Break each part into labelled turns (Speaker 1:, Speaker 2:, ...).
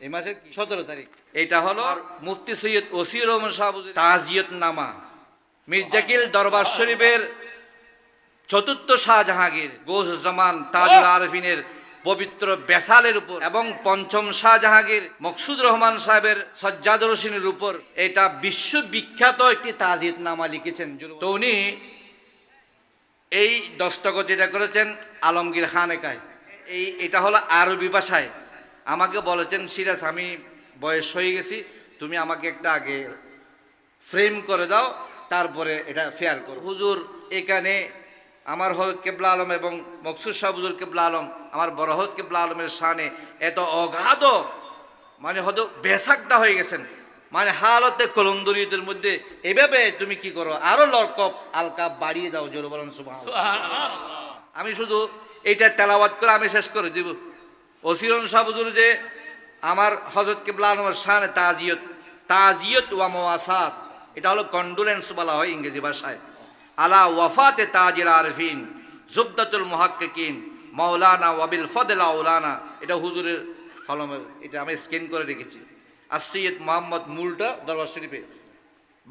Speaker 1: এই মাসের 17 তারিখ। এটা হলো মুফতি সৈয়দ ওসির রহমান শাহবুজুর তাজিয়ত নামা মির্জাকিল দরবার শরীফের চতুর্থ শাহজাহাঙ্গীর গৌসুজ্জামান তাজুল আরফিনের পবিত্র বেসালের উপর এবং পঞ্চম শাহজাহাঙ্গীর মকসুদ রহমান সাহেবের সজ্জাদুর রশিনের উপর এটা বিশ্ববিখ্যাত একটি তাজিয়ত নামা লিখেছেন। তো উনি এই দস্তখত যেটা করেছেন আলমগীর খানেকায়, এটা হলো আরবি ভাষায়। আমাকে বলেছেন, সিরাজ আমি বয়স হয়ে গেছি, তুমি আমাকে একটা আগে ফ্রেম করে দাও, তারপরে এটা ফেয়ার করো। হুজুর এখানে আমার হযরত কেবলা আলম এবং মকসুদ শাহ হুজুর কেবলা আলম, আমার বড় হযরত কেবলা আলমের শানে এত অগাধ মানে হয়তো বেসাকটা হয়ে গেছেন, মানে হালতে কলন্দরিয়তের মধ্যে এভাবে তুমি কি করো, আরো লরকপ আলকাপ বাড়িয়ে দাও, জোরে বলেন সুবহানাল্লাহ। আমি শুধু এইটা তেলাওয়াত করে আমি শেষ করে দিব। ওসিরন শাহ হুজুর যে আমার হযরত কেবলা আলমের শানে তাজিয়ত ওয়া মুওয়াসাত, এটা হলো কন্ডোলেন্স বলা হয় ইংরেজি ভাষায়। আলা ওয়াফাতে তাজিল আরফিন জুবদাতুল মুহাক্কিকিন মাওলানা ওয়াবিল ফদল আওলানা, এটা হুজুরের কলমের, এটা আমি স্ক্যান করে রেখেছি। আর সৈয়দ মোহাম্মদ মুলটা দরবার শরীফে,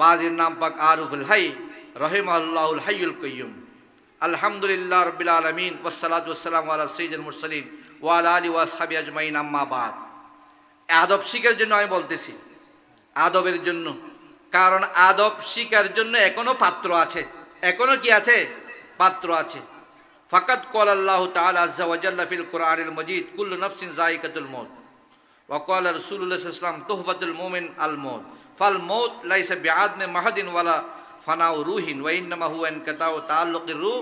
Speaker 1: বাজির নাম পাক আরুফুল হাই রহিমাহুল্লাহুল হাইয়ুল কাইয়ুম। আলহামদুলিল্লাহ রাব্বিল আলামিন ওয়াসসালাতু ওয়াসসালামু আলা সাইয়্যিদিল মুরসালিন ওয়া আলা আলিহি ওয়া আসহাবি আজমাইন, আম্মা বাদ। আদব শিখার জন্য আমি বলতেছি, আদবের জন্য, কারণ আদব শিখার জন্য এখনো পাত্র আছে, এখনো কি আছে, পাত্র আছে। ফাকাত ক্বালা আল্লাহু তাআলা আযজা ওয়া জাল্লা ফিল কুরআনিল মাজিদ কুল্লু নাফসিন যায়িকাতুল মউত ওয়া ক্বালা রাসূলুল্লাহ সাল্লাল্লাহু আলাইহি ওয়াসাল্লাম তুহফাতুল মুমিন আল মউত ফাল মউত লাইসা বিআদমি মাহাদিন ওয়ালা ফানাউ রুহিন ওয়া ইন্নামা হুয়া ইনকাতাউ তাআল্লুকির রূহ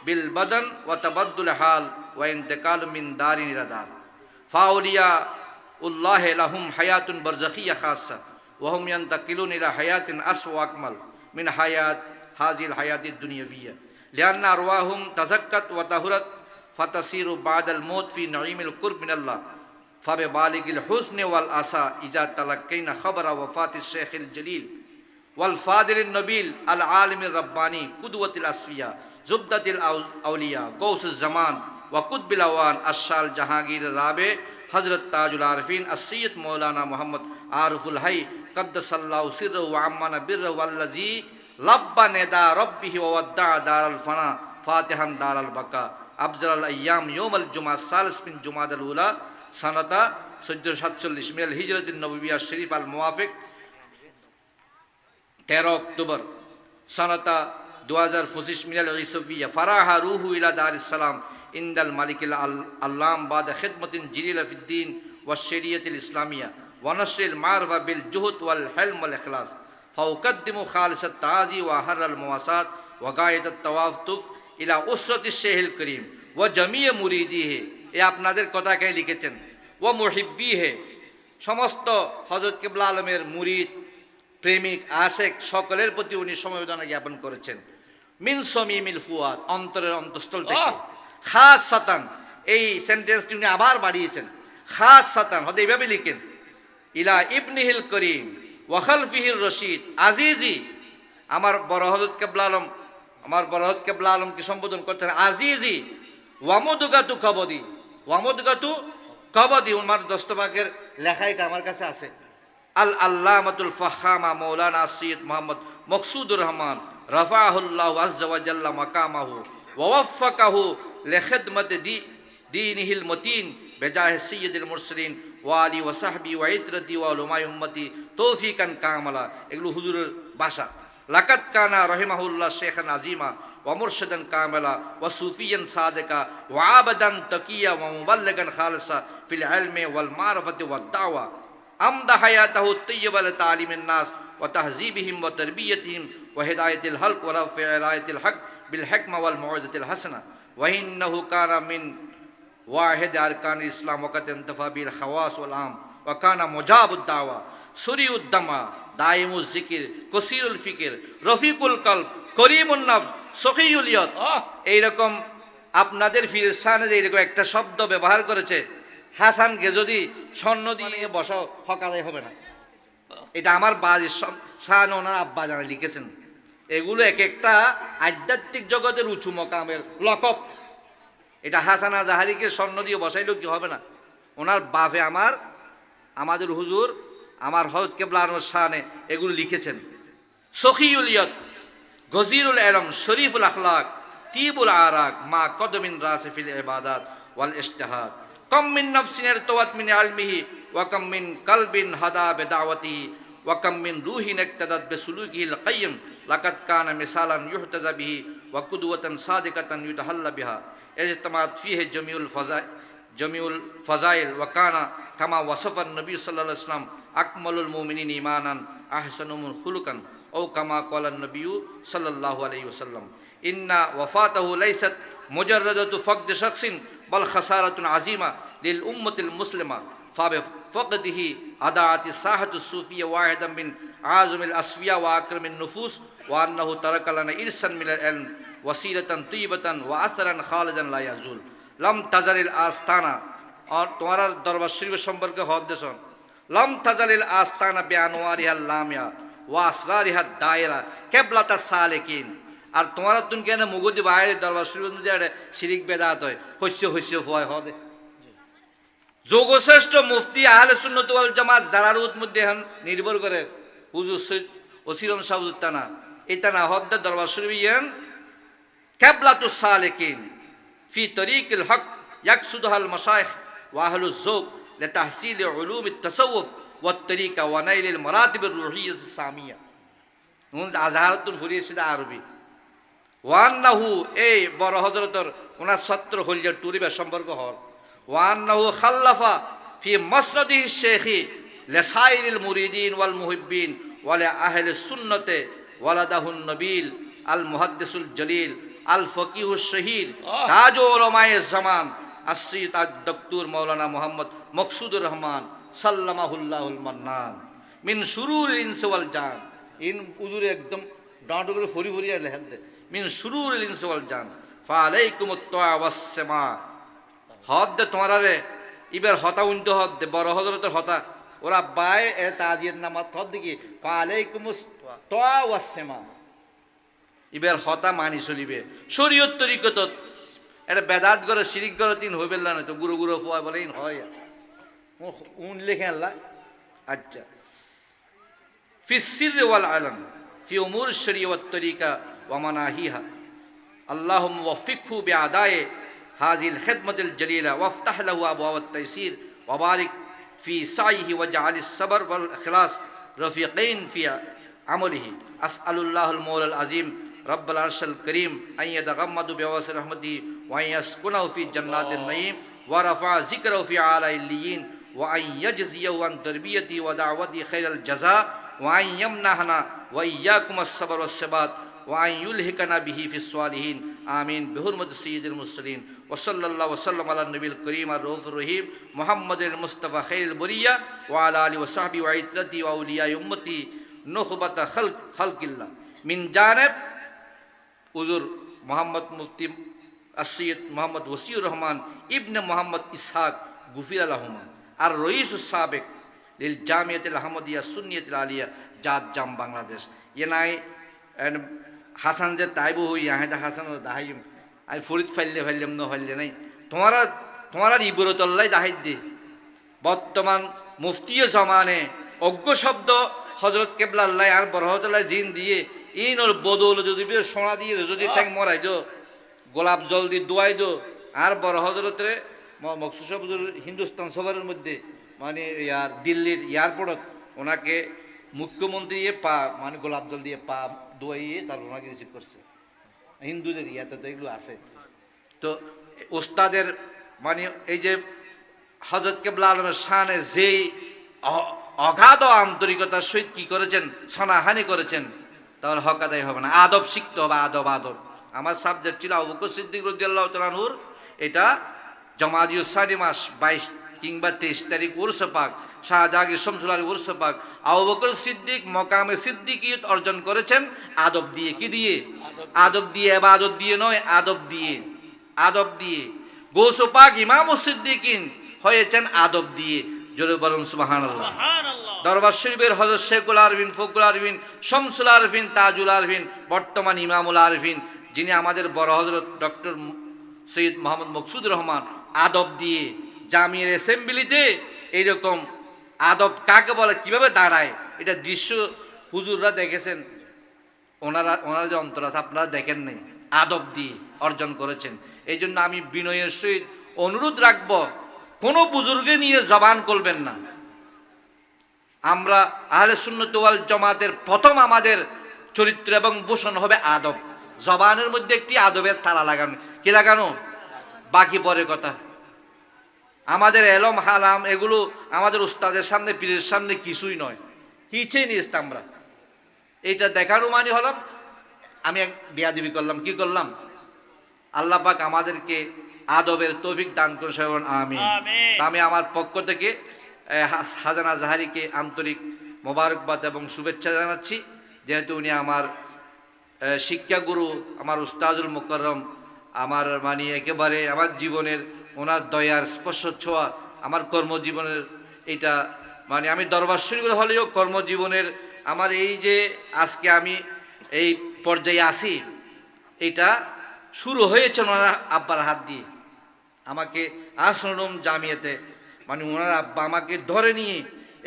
Speaker 1: বিল বাদান ওয়া তাবাদ্দুল হাল ওয়া ইন্তিকালু মিন দারিন ইলা দার ফাউলিয়া উল্লাহ লাহুম হায়াতুন বারযাখিয়া খাসসা ওয়া হুম ইয়ান্তাকিলুন ইলা হায়াতিন আসওয়া আকমাল মিন হায়াত হাযিল হায়াতিদ দুনিয়াবিয়া লিআন্না আরওয়াহুম তাযাক্কাত ওয়া তাহুরাত ফাতাসিরু বাদাল মউত ফি নাঈমিল কুরব মিনাল্লাহ ফাবে বালিগিল হুসনি ওয়াল আসা ইজা তালাক্কাইনা খবরা ওয়াফাতিশ শাইখিল জলিল ওয়াল ফাদিলিন নবিল আল আলিমির রাব্বানি কুদওয়াতিল আসফিয়া জুবদাতিল আউলিয়া গৌসুজ জামান ওয়া কুতবিল আওয়ান আশাল জাহাঙ্গীর রাবে হযরত তাজুল আরফিন as-sayyid মাওলানা মুহাম্মদ আরফুল হাই কদ্দাসাল্লাহু সিররহু ওয়া আম্মানা বিররহু আল্লাযী লাব্বা নিদা রাব্বিহি ওয়া ওয়াদ্দা দারাল ফানা ফাতিহান দারাল বাকা আফজাল আইয়াম ইয়াউমুল জুমআ সালিস মিন জুমাদাল উলা সানাতা 1447 মিনাল হিজরাতিন নববিয়্যা শরীফ আল মুওয়াফিক 13 অক্টোবর সানাতা 2025 মিনাল ইসবিয়্যা ফারাহা রুহু ইলা দারিস সালাম ইনদাল মালিকিল আল্লাম বাদা খিদমাতিন জিলিলা ফিদ্দিন ওয়া শরিয়াতিল ইসলামিয়া ওয়া নাশরিল মারফা বিল জুহুদ ওয়াল হিলম ওয়াল ইখলাস ফাউকাদ্দিমু খালিসাত তাজি ওয়া হারাল মুওয়াসাত ওয়া গায়াতাত তাওয়াফুফ ইলা উসরাতিশ শাইখিল করিম ওয়া জামিয়া মুরিদিহি। এ আপনাদের কথাকে লিখেছেন। ওয়া মুহিব্বিহি, সমস্ত হযরত কেবলা আলমের মুরিদ, প্রেমিক, আশেক সকলের প্রতি উনি সমবেদনা জ্ঞাপন করেছেন। মিন সমিমিল ফুয়াদ, অন্তরের অন্তঃস্থল থেকে। খাস সাতান, এই সেন্টেন্সটি উনি আবার বাড়িয়েছেন। খাস সাতান হয়তো এইভাবে লিখেন, ইলা ইবনিহিল করিম ওয়া খালফিহির রশিদ আজিজি। আমার বড় হযরত কেবলা আলমকে সম্বোধন করতেন আজিজি ওয়ামুদগাতু কবদি, ওয়ামুদগাতু কবদি। উমার দস্তবাগের লেখা এটা আমার কাছে আছে। আল আল্লামাতুল ফাখামা মাওলানা সৈয়দ মোহাম্মদ মকসুদুর রহমান রাফাহুল্লাহু আযজা ওয়া জাল্লা মাকামাহু ওয়া ওয়াফাকাহু লিখিদমাতি দীনিহিল মতিন বিজাহি সাইয়্যিদিল মুরসালিন ওয়া আলি ওয়া সাহবি ওয়া ইতরাতি ওয়া উলামাই উম্মতি তৌফিকান কামালা। এগুলো হুজুরের ভাষা। লাকাত কানা রহিমাহুল্লাহ শেখান আজিমা ওয়া মুরশিদান কামেলা ওয়া সুফিয়ান সাদিকা ওয়া আবাদান তাকিয়া ওয়া মুবাল্লিগান খালিসা ফিল ইলমি ওয়াল মারিফাতি ওয়াদ দাওয়া আমদা হায়াতাহু তাইয়্যিবা লিতালিমিন নাস ওয়া তাহযীবিহিম ওয়া তারবিয়াতিহিম ওয়া হিদায়াতিল হালক ওয়া রাফি রায়াতিল হক বিল হিকমা ওয়াল মাউইজাতিল হাসানা ওয়া ইন্নাহু কানা মিন ওয়াহিদ আরকানিল ইসলাম ওয়া কাদ ইনতাফা বিল খাওয়াস ওয়াল আম ওয়া কানা মুজাবুদ দাওয়া সুরিউদ দামা দাইমুজ জিকির কসিরুল ফিকির রফিকুল কলব করিমুন নফস সখিউল ইয়াদ। এইরকম আপনাদের ফিরসানে যে এরকম একটা শব্দ ব্যবহার করেছে, হাসানকে যদি স্বর্ণ দিয়ে বসাও হকালে হবে না। এটা আমার বাজির শান ওনার আব্বা জানা লিখেছেন। এগুলো এক একটা আধ্যাত্মিক জগতের উঁচু মকামের লকব। এটা হাসান আজাহারিকে স্বর্ণ দিয়ে বসাইলেও কি হবে না। ওনার বাপে আমার আমাদের হুজুর আমার হযরত কেবলার শানে এগুলো লিখেছেন। সখিউল ইয়াদ, গজিরুল ইলম, শরীফুল আখলাক, তিবুল আরাক, মা কদমিন রাসিফিল ইবাদাত ওয়াল ইজতিহাদ, কাম মিন নাফসিন ইরতাওয়াত মিন ইলমিহি ওয়া কাম মিন কলবিন হাদা বিদাওয়াতিহি ওয়া কাম মিন রূহিন ইক্তাদাত বিসুলুকিহিল কাইয়্যিম লাকাদ কানা মিসালান ইউহতাযা বিহি ওয়া কুদওয়াতান সাদিকাতান ইউতাহাল্লা বিহা ইজতামাত ফিহি জমিউল ফাজাইল ওয়া কানা কামা ওয়াসাফান নবী সাল্লাল্লাহু আলাইহি ওয়াসাল্লাম আকমালুল মুমিনিন ঈমানান আহসানুহুম খুলুকান ও কামা ক্বালান নবী সাল্লাল্লাহু আলাইহি ওয়াসাল্লাম ইন্না ওয়াফাতাহু লাইসাত মুজাররাদাতু ফাকদ শাখসিন বাল খাসারাতুন আযীমা লিল উম্মাতিল মুসলিমা ফাবিফাকদিহি আদাআতি সাহাতু সুফিয়া ওয়াহিদাম মিন আযমিল আসফিয়া ওয়া আকরামিন নুফুস ওয়া আন্নাহু তারাকা লানা ইরসান মিনাল ইলম ওয়াসিলাতান তয়্যিবাতান ওয়া আথরান খালিদান লা ইয়াজুল লাম তাজালিল আস্তানা। আর তোমার দরবার শরীফ সম্পর্কে হদ্দেশন লাম তাজালিল আস্তানা বিআনওয়ারিহাল লামিয়া ওয়া আসরারিহাদ দায়রা কিবলাতাস সালিকিন। আর তোমার তুমি কেন মুগদি বাইরে দরবার শরীফ অনুযায়ী শিরিক বেদাত হয় হস্য হয় হদে যোগশ্রেষ্ঠ মুফতি আহলে সুন্নাত ওয়াল জামাত যারার মধ্যে এখন নির্ভর করে হুজুর সৈয়দ ওসিরম সাহুজুত তানা এই তানা হদ্দে দরবার শরীফ ইয়ান কিবলাতুস সালিকিন ফি তরিকিল হক ইয়াকসুদুহাল মাশায়েখ ওয়া আহলুজ যৌক লিতাহসিল উলুমিত তাসাউফ ওয়াত তরিকা ওয়া নাইলিল মারাতিবির রুহিয়্যাস সামিয়া। আজহারাতুল ফুরিয়াসিদা আরবি ওয়ান্নাহু এই বড় হযরতর ওনার ছাত্র হলিয়া টুরিবা সম্পর্ক হল ওয়ান্নাহু খাল্লাফা ফি মাসনাদিহি শেখি লিসাইরিল মুরিদিন ওয়াল মুহিব্বিন ওয়া লি আহলিস সুন্নতে ওয়ালাদাহুন নবীল আল মুহাদ্দিসুল জলিল আল ফকিহুশ শহীদ তাজ উলামায়ে জামান আসসিদ আদ-দক্তুর মাওলানা মুহাম্মদ মকসুদুর রহমান সাল্লামাহুল্লাহুল মান্নান মিন শুরুরিল ইনসি ওয়াল জান। ইন হুজুরে একদম ডাঁটো করে ফরি লেখেন দে মিন শুরুরিল ইনসি ওয়াল জান ফালাইকুমুত তাওয়া ওয়াস সামা। হদ দে তোমারে ইবার হতা উনতে হদ দে বড় হযরতের হতা ওরা বায় এ তাজিয়াত নামাত হদ দেখি ফালাইকুমুস তাওয়া ওয়াস সামা ইবার হতা মানি চলিবে শরীয়ত তরিকত এটা বেদাত করে শিরিক করে তিন হইবেল না তো গুরু ফুয়া বলে ইন হয় উন লেখে আল্লাহ। আচ্ছা ফি সিররি ওয়াল আলান ফি উমুর শরিয়া ওয়াত তরিকা ওয়া মানাহিহা আল্লাহুম্মা ওয়াফিকহু বিআদায়ে হাযিল খিদমাতিল জলিলা ওয়াফতাহ লাহু আবওয়াবাত তাইসির ওয়া বারিক ফি সাইহি ওয়াজআলিস সাবর ওয়াল ইখলাস রফিকাইন ফি আমলিহি আসআলুল্লাহুল মাওলাল আযীম রব্বুল আরশিল করিম আন ইয়াতাগাম্মাদু বিওয়াসি রাহমাতিহি ওয়া ইয়াসকুনাহু ফি জান্নাতিন নাঈম ওয়া রাফা যিকরাহু ফি আলা ইল্লিয়িন ওয়া আন ইয়াজজিয়াহু আন তারবিয়াতি ওয়া দাওয়াতি খাইরাল জাযা ওয়া আন ইয়ামনাহনা ওয়া ইয়্যাকুম আস-সাবর ওয়াস-সাবাত ওয়া আন ইউলহিকানা বিহি ফিস সালিহিন আমিন বিহুরমাতি সাইয়্যিদিল মুরসালিন ওয়া সাল্লাল্লাহু ওয়া সাল্লাম আলা নবিল করিম আর রউফুর রহিম মুহাম্মাদিল মুস্তাফা খাইরুল বরিয়া ওয়া আলা আলিহি ওয়া সাহবিহি ওয়া ইত্রাতি ওয়া আউলিয়া উম্মতি নুখবাতা খালকিল্লাহ মিন জানিব হুজুর মোহাম্মদ মুফতি আসসিয়দ মোহাম্মদ ওসিউর রহমান ইবনে মোহাম্মদ ইসহাক গুফির আলাহুমা আর রইসুস সাবেক লিল জামিয়াতিল আহমদিয়া সুন্নিয়াতিল আলিয়া জাম বাংলাদেশ ইয়ে নাই হাসান যে তাইবু হই আহেদা হাসান দাহাইম আই ফরিদ ফাইল্লাম ন ফাইল্লে নাই তোমার ইবরতল্লাই দাহাইদ দে বর্তমান মুফতিয়ে জমানে অজ্ঞ শব্দ হজরত কেবলাল্লাহ আর বরহতল্লাহ জিন দিয়ে ইন ওর বদল যদি সোনা দিয়ে যদি ঠ্যাং মরাই দো গোলাপ জল দিয়ে দোয়াই দো আর বড় হজরতের মকসুদ সাহেব হিন্দুস্তান সফরের মধ্যে মানে ইয়ার দিল্লির এয়ারপোর্টত ওনাকে মুখ্যমন্ত্রী পা মানে গোলাপ জল দিয়ে পা দোয়াইয়ে তার ওনাকে রিসিভ করছে হিন্দুদের ইয়াতে তো এগুলো আছে। তো ওস্তাদের মানে এই যে হজরত কেবলা আলমের শানে যেই অগাধ আন্তরিকতার সহিত কি করেছেন সনাহানি করেছেন তাহলে হক আদায় হবে না। আদব শিখতে হবে আদব। আমার সাবজেক্ট ছিল আবু বকর সিদ্দিক রাদিয়াল্লাহু তাআলা আনহুর এটা জমাদিউস সানি মাস 22 কিংবা 23 তারিখ উরস পাক শাহজাহাঙ্গীর শামসুল আলী উরস পাক আবু বকর সিদ্দিক মকামে সিদ্দিকিয়ত অর্জন করেছেন আদব দিয়ে। কি দিয়ে? আদব দিয়ে, ইবাদত দিয়ে নয়, আদব দিয়ে। গৌস পাক ইমাম সিদ্দিকিন হয়েছেন আদব দিয়ে। জোরে বলুন সুবহানাল্লাহ। দরবার শরীফের হযরত শেখুল আরফিন ফখরুল আরফিন শামসুল আরফিন তাজুল আরফিন বর্তমান ইমামুল আরফিন যিনি আমাদের বড় হযরত ডক্টর সৈয়দ মোহাম্মদ মকসুদুর রহমান আদব দিয়ে জামিয়ার অ্যাসেম্বলিতে এইরকম আদব কাকে বলে, কিভাবে দাঁড়ায়, এটা দৃশ্য হুজুররা দেখেছেন, ওনারা যে অন্তর আছে আপনারা দেখেন নাই, আদব দিয়ে অর্জন করেছেন। এই জন্য আমি বিনয়ের সহিত অনুরোধ রাখব, কোনো বুজুর্গে নিয়ে জবান করবেন না। আমরা আহলে সুন্নাত ওয়াল জামাতের প্রথম আমাদের চরিত্র এবং ভূষণ হবে আদব। জবানের মধ্যে একটি আদবের তালা লাগানো, কি লাগানো, বাকি পরে কথা। আমাদের এলম হালাম এগুলো আমাদের উস্তাদের সামনে, পীরের সামনে কিছুই নয়, হিচেই নিয়ে আসতাম আমরা। এইটা দেখানো মানে হলাম আমি এক বেয়াদবি করলাম, কি করলাম। আল্লাহ পাক আমাদেরকে আদবের তৌফিক দান করুন, আমিন। আমি আমার পক্ষ থেকে হাসান আজহারিকে আন্তরিক মোবারকবাদ এবং শুভেচ্ছা জানাচ্ছি, যেহেতু উনি আমার শিক্ষাগুরু, আমার উস্তাজুল মুকররম, আমার মানে একেবারে আমার জীবনের ওনার দয়ার স্পর্শ ছোঁয়া আমার কর্মজীবনের, এটা মানে আমি দরবার শরীফের হলেও কর্মজীবনের আমার এই যে আজকে আমি এই পর্যায়ে আসি, এটা শুরু হয়েছে ওনার আব্বার হাত দিয়ে। আমাকে আসনুম জামিয়াতে মানে ওনার আব্বা আমাকে ধরে নিয়ে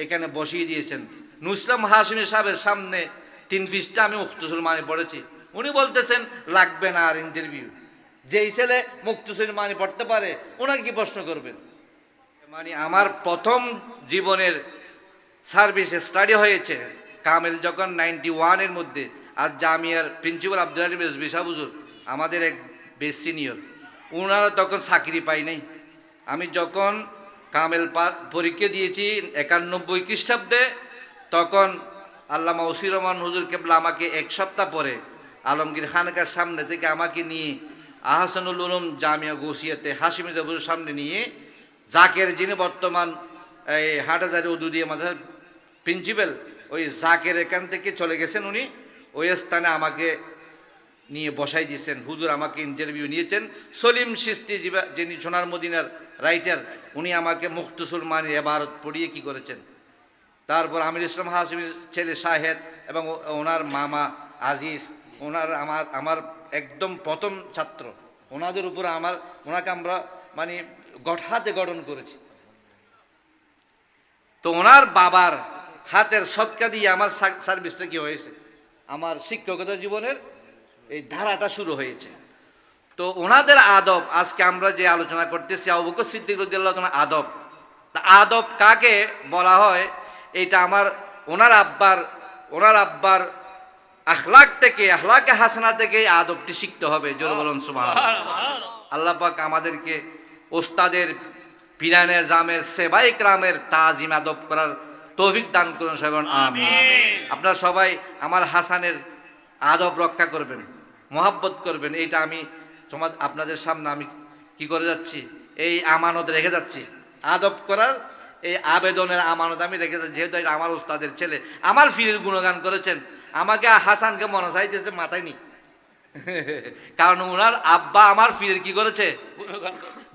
Speaker 1: এখানে বসিয়ে দিয়েছেন। নুসলাম হাশমি সাহেবের সামনে 3 পৃষ্ঠা আমি মুক্তসুল মানে পড়েছি। উনি বলতেছেন লাগবে না আর ইন্টারভিউ, যেই ছেলে মুক্তসুল মানে পড়তে পারে ওনাকে কি প্রশ্ন করবেন। মানে আমার প্রথম জীবনের সার্ভিস স্টাডি হয়েছে কামেল যখন 91-এর মধ্যে। আজ জামিয়ার প্রিন্সিপাল আব্দুল আলিম রেজভী সাহেব হুজুর আমাদের এক বেশ সিনিয়র, ওনারা তখন চাকরি পাই নাই। আমি যখন কামেল পরীক্ষা দিয়েছি 91 খ্রিস্টাব্দে, তখন আল্লামা ওসির রহমান হুজুর কেবলা আমাকে 1 সপ্তাহ পরে আলমগীর খানকার সামনে থেকে আমাকে নিয়ে আহসানুল উলুম জামিয়া গৌসিয়াতে হাশিমি জাবুর সামনে নিয়ে জাকের, যিনি বর্তমান এই হাটহাজারী উদুদিয়া মাদ্রাসার প্রিন্সিপাল, ওই জাকের এখান থেকে চলে গেছেন উনি, ওই স্থানে আমাকে নিয়ে বসাই দিয়েছেন। হুজুর আমাকে ইন্টারভিউ নিয়েছেন। সলিম চিশতি যিনি সোনার মদিনার রাইটার, উনি আমাকে মুখতসুল মানি এবারত পড়িয়ে কি করেছেন। তারপর আমির ইসলাম হাশিমির ছেলে শাহেদ এবং ওনার মামা আজিজ, আমার একদম প্রথম ছাত্র, ওনাদের উপর ওনাকে আমরা মানে হাতে গঠন করেছি। তো ওনার বাবার হাতের সৎকা দিয়ে আমার সার্ভিসটা কি হয়েছে, আমার শিক্ষকতা জীবনের এই ধারাটা শুরু হয়েছে। তো ওনাদের আদব আজকে আমরা যে আলোচনা করতেছি, আবু বকর সিদ্দিক রাদিয়াল্লাহু তাআলা আদব। তা আদব কাকে বলা হয়, এটা ওনার আব্বার আখলাক থেকে, আখলাকে হাসানা থেকে এই আদবটি শিখতে হবে। জোরে বলুন সুবহানাল্লাহ। আল্লাহ পাক আমাদেরকে ওস্তাদের, পীরানে জামের, সেবাই কেরামের তাজিম আদব করার তৌফিক দান করুন সবাই, আমিন। আপনারা সবাই আমার হাসানের আদব রক্ষা করবেন, মহাব্বত করবেন। এইটা আমি আপনাদের সামনে আমি কি করে যাচ্ছি, এই আমানত রেখে যাচ্ছি। আদব করার এই আবেদনের আমানত আমি রেখে যাচ্ছি, যেহেতু এটা আমার উস্তাদের ছেলে, আমার ফিরের গুণগান করেছেন। আমাকে হাসানকে মনে চাইতেছে মাথায় নি, কারণ ওনার আব্বা আমার ফিরের কি করেছে,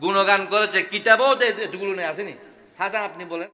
Speaker 1: গুণগান করেছে। কিতাবেও এতগুলো নেই, আসেনি। হাসান আপনি বলেন।